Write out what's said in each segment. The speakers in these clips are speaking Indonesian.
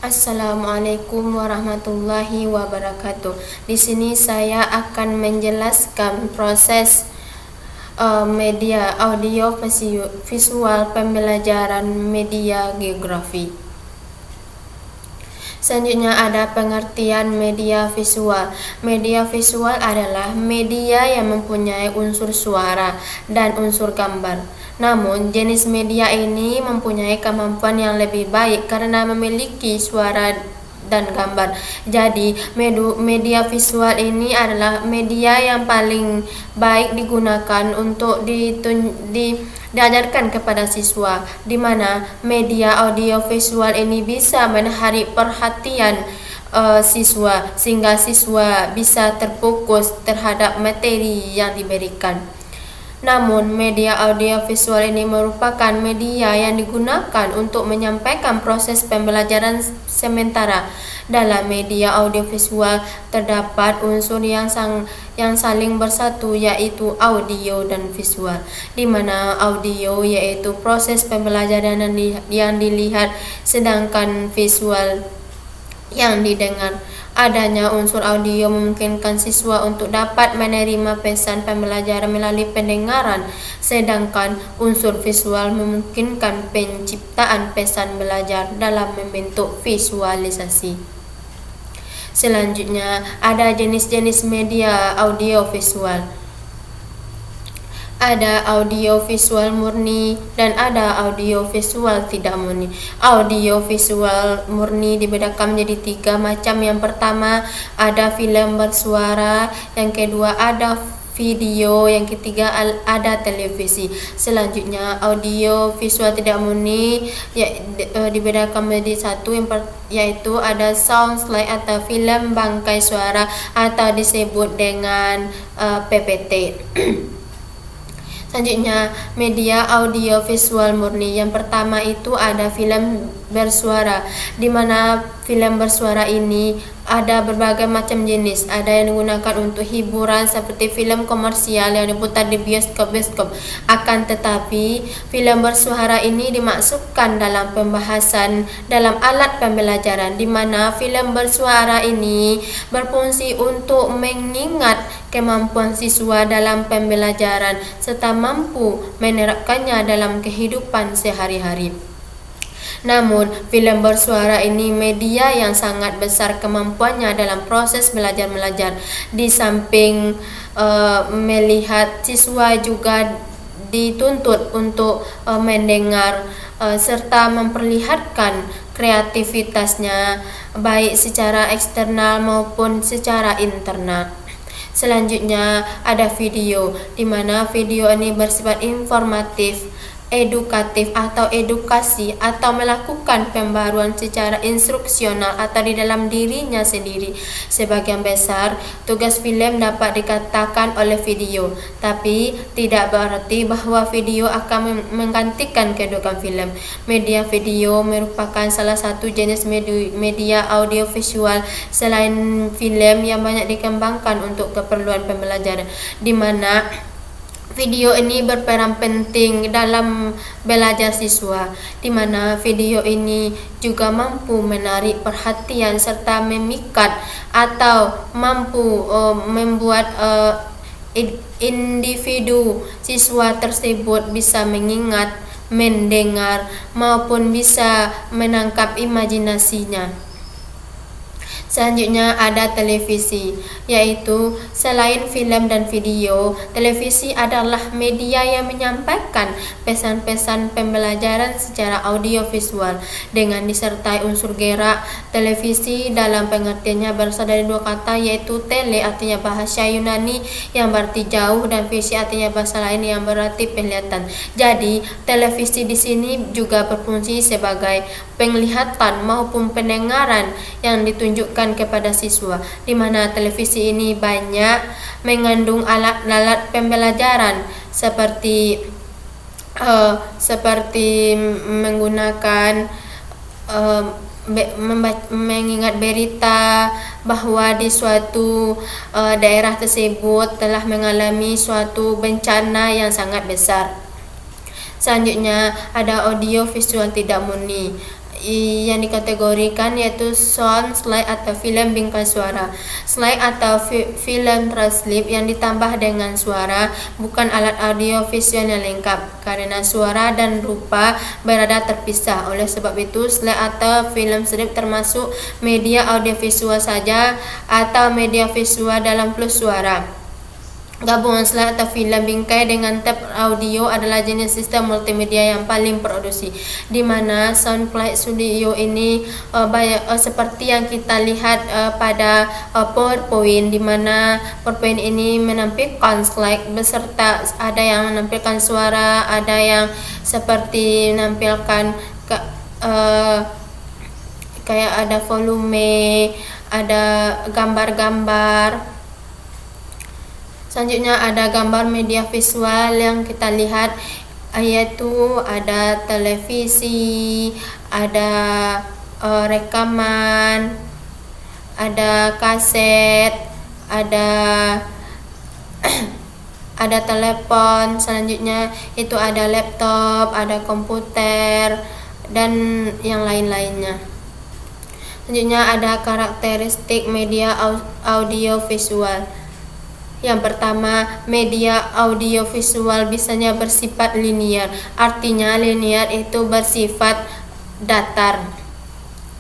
Assalamualaikum warahmatullahi wabarakatuh. Di sini saya akan menjelaskan proses media audio visual pembelajaran media geografi. Selanjutnya ada pengertian media visual. Media visual adalah media yang mempunyai unsur suara dan unsur gambar. Namun, jenis media ini mempunyai kemampuan yang lebih baik karena memiliki suara dan gambar. Jadi, media visual ini adalah media yang paling baik digunakan untuk diajarkan kepada siswa, di mana media audio visual ini bisa menarik perhatian siswa sehingga siswa bisa terfokus terhadap materi yang diberikan. Namun, media audio visual ini merupakan media yang digunakan untuk menyampaikan proses pembelajaran sementara. Dalam media audio visual terdapat unsur yang saling bersatu, yaitu audio dan visual, di mana audio yaitu proses pembelajaran yang dilihat, sedangkan visual yang didengar. Adanya unsur audio memungkinkan siswa untuk dapat menerima pesan pembelajaran melalui pendengaran, sedangkan unsur visual memungkinkan penciptaan pesan belajar dalam membentuk visualisasi. Selanjutnya, ada jenis-jenis media audio visual. Ada audio visual murni dan ada audio visual tidak murni. Audio visual murni dibedakan menjadi 3 macam. Yang pertama ada film bersuara, yang kedua ada video, yang ketiga ada televisi. Selanjutnya audio visual tidak murni dibedakan menjadi 1, yaitu ada sound slide atau film bangkai suara atau disebut dengan PPT. Selanjutnya, media audio visual murni. Yang pertama itu ada film bersuara, di mana film bersuara ini ada berbagai macam jenis. Ada yang digunakan untuk hiburan seperti film komersial yang diputar di bioskop. Akan tetapi, film bersuara ini dimasukkan dalam pembahasan dalam alat pembelajaran, di mana film bersuara ini berfungsi untuk mengingat kemampuan siswa dalam pembelajaran serta mampu menerapkannya dalam kehidupan sehari-hari. Namun, film bersuara ini media yang sangat besar kemampuannya dalam proses belajar-mengajar. Di samping melihat, siswa juga dituntut untuk mendengar serta memperlihatkan kreativitasnya baik secara eksternal maupun secara internal. Selanjutnya ada video, di mana video ini bersifat informatif, edukatif atau edukasi, atau melakukan pembaruan secara instruksional atau di dalam dirinya sendiri. Sebagian besar tugas film dapat dikatakan oleh video, tapi tidak berarti bahwa video akan menggantikan kedudukan film. Media video merupakan salah satu jenis media audio visual selain film yang banyak dikembangkan untuk keperluan pembelajaran, di mana video ini berperan penting dalam belajar siswa, di mana video ini juga mampu menarik perhatian serta memikat atau mampu membuat individu siswa tersebut bisa mengingat, mendengar, maupun bisa menangkap imajinasinya. Selanjutnya ada televisi, yaitu selain film dan video, televisi adalah media yang menyampaikan pesan-pesan pembelajaran secara audio visual dengan disertai unsur gerak. Televisi dalam pengertiannya berasal dari 2 kata, yaitu tele artinya bahasa Yunani yang berarti jauh dan visi artinya bahasa lain yang berarti penglihatan. Jadi, televisi di sini juga berfungsi sebagai penglihatan maupun pendengaran yang ditunjukkan kepada siswa, di mana televisi ini banyak mengandung alat-alat pembelajaran seperti menggunakan mengingat berita bahwa di suatu daerah tersebut telah mengalami suatu bencana yang sangat besar. Selanjutnya ada audio visual tidak murni, yang dikategorikan yaitu sound slide atau film bingkai suara. Slide atau film translip yang ditambah dengan suara bukan alat audio visual yang lengkap karena suara dan rupa berada terpisah. Oleh sebab itu, slide atau film strip termasuk media audiovisual saja atau media visual dalam plus suara. Gabungan slide atau film bingkai dengan tab audio adalah jenis sistem multimedia yang paling produksi, di mana SoundCloud Studio ini seperti yang kita lihat pada PowerPoint, di mana PowerPoint ini menampilkan slide beserta ada yang menampilkan suara, ada yang seperti menampilkan kayak ada volume, ada gambar-gambar. Selanjutnya ada gambar media visual yang kita lihat, yaitu ada televisi, ada rekaman, ada kaset, ada ada telepon. Selanjutnya itu ada laptop, ada komputer, dan yang lain-lainnya. Selanjutnya ada karakteristik media audio visual. Yang pertama, media audiovisual biasanya bersifat linear. Artinya linear itu bersifat datar.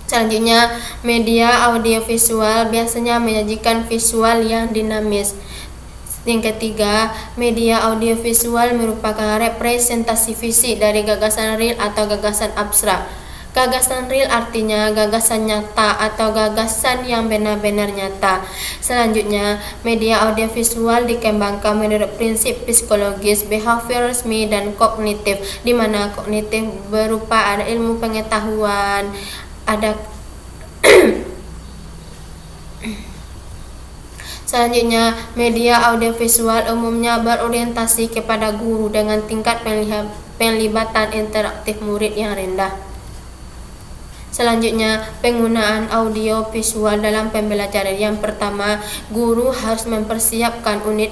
Selanjutnya, media audiovisual biasanya menyajikan visual yang dinamis. Yang ketiga, media audiovisual merupakan representasi fisik dari gagasan real atau gagasan abstrak. Gagasan real artinya gagasan nyata atau gagasan yang benar-benar nyata. Selanjutnya, media audiovisual dikembangkan menurut prinsip psikologis, behaviorisme, dan kognitif, di mana kognitif berupa ada ilmu pengetahuan, ada Selanjutnya, media audiovisual umumnya berorientasi kepada guru dengan tingkat penglibatan interaktif murid yang rendah. Selanjutnya, penggunaan audio visual dalam pembelajaran. Yang pertama, guru harus mempersiapkan unit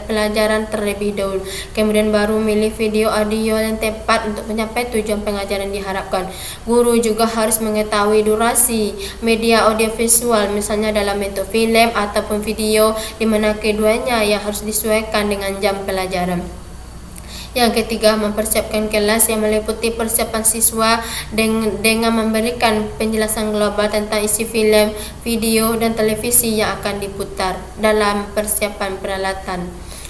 pelajaran terlebih dahulu. Kemudian baru milih video audio yang tepat untuk mencapai tujuan pengajaran diharapkan. Guru juga harus mengetahui durasi media audiovisual, misalnya dalam bentuk film ataupun video, di mana keduanya yang harus disesuaikan dengan jam pelajaran. Yang ketiga, mempersiapkan kelas yang meliputi persiapan siswa dengan memberikan penjelasan global tentang isi film, video, dan televisi yang akan diputar dalam persiapan peralatan.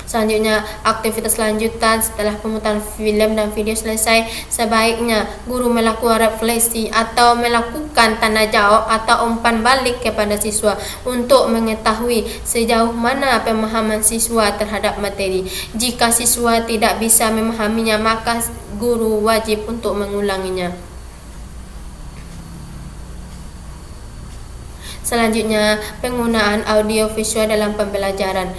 Selanjutnya, aktivitas lanjutan setelah pemutaran film dan video selesai, sebaiknya guru melakukan refleksi atau melakukan tanya jawab atau umpan balik kepada siswa untuk mengetahui sejauh mana pemahaman siswa terhadap materi. Jika siswa tidak bisa memahaminya, maka guru wajib untuk mengulanginya. Selanjutnya, penggunaan audio visual dalam pembelajaran.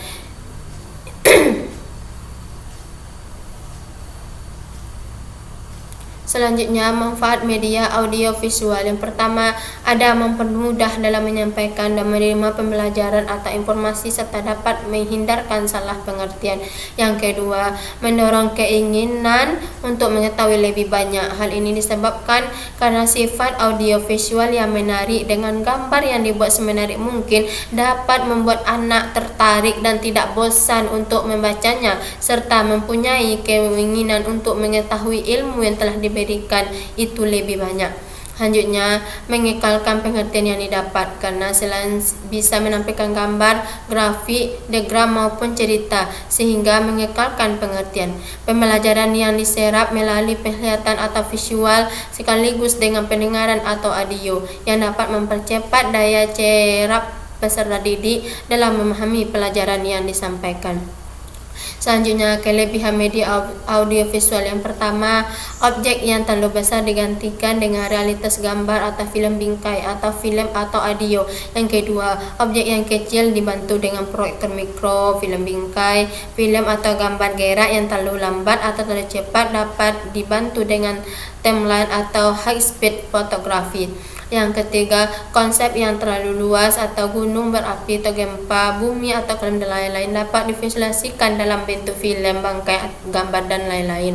Selanjutnya, manfaat media audio visual. Yang pertama, ada mempermudah dalam menyampaikan dan menerima pembelajaran atau informasi serta dapat menghindarkan salah pengertian. Yang kedua, mendorong keinginan untuk mengetahui lebih banyak. Hal ini disebabkan karena sifat audio visual yang menarik dengan gambar yang dibuat semenarik mungkin dapat membuat anak tertarik dan tidak bosan untuk membacanya, serta mempunyai keinginan untuk mengetahui ilmu yang telah diberikan itu lebih banyak. Selanjutnya, mengekalkan pengertian yang didapat karena selain bisa menampilkan gambar, grafik, diagram maupun cerita sehingga mengekalkan pengertian. Pembelajaran yang diserap melalui penglihatan atau visual sekaligus dengan pendengaran atau audio yang dapat mempercepat daya cerap peserta didik dalam memahami pelajaran yang disampaikan. Selanjutnya, kelebihan media audiovisual. Yang pertama, objek yang terlalu besar digantikan dengan realitas gambar atau film bingkai atau film atau audio. Yang kedua, objek yang kecil dibantu dengan proyektor mikro, film bingkai, film atau gambar gerak yang terlalu lambat atau terlalu cepat dapat dibantu dengan timeline atau high speed fotografi. Yang ketiga, konsep yang terlalu luas atau gunung berapi atau gempa bumi atau lain-lain dapat divisualisasikan dalam bentuk film, bangkai, gambar, dan lain-lain.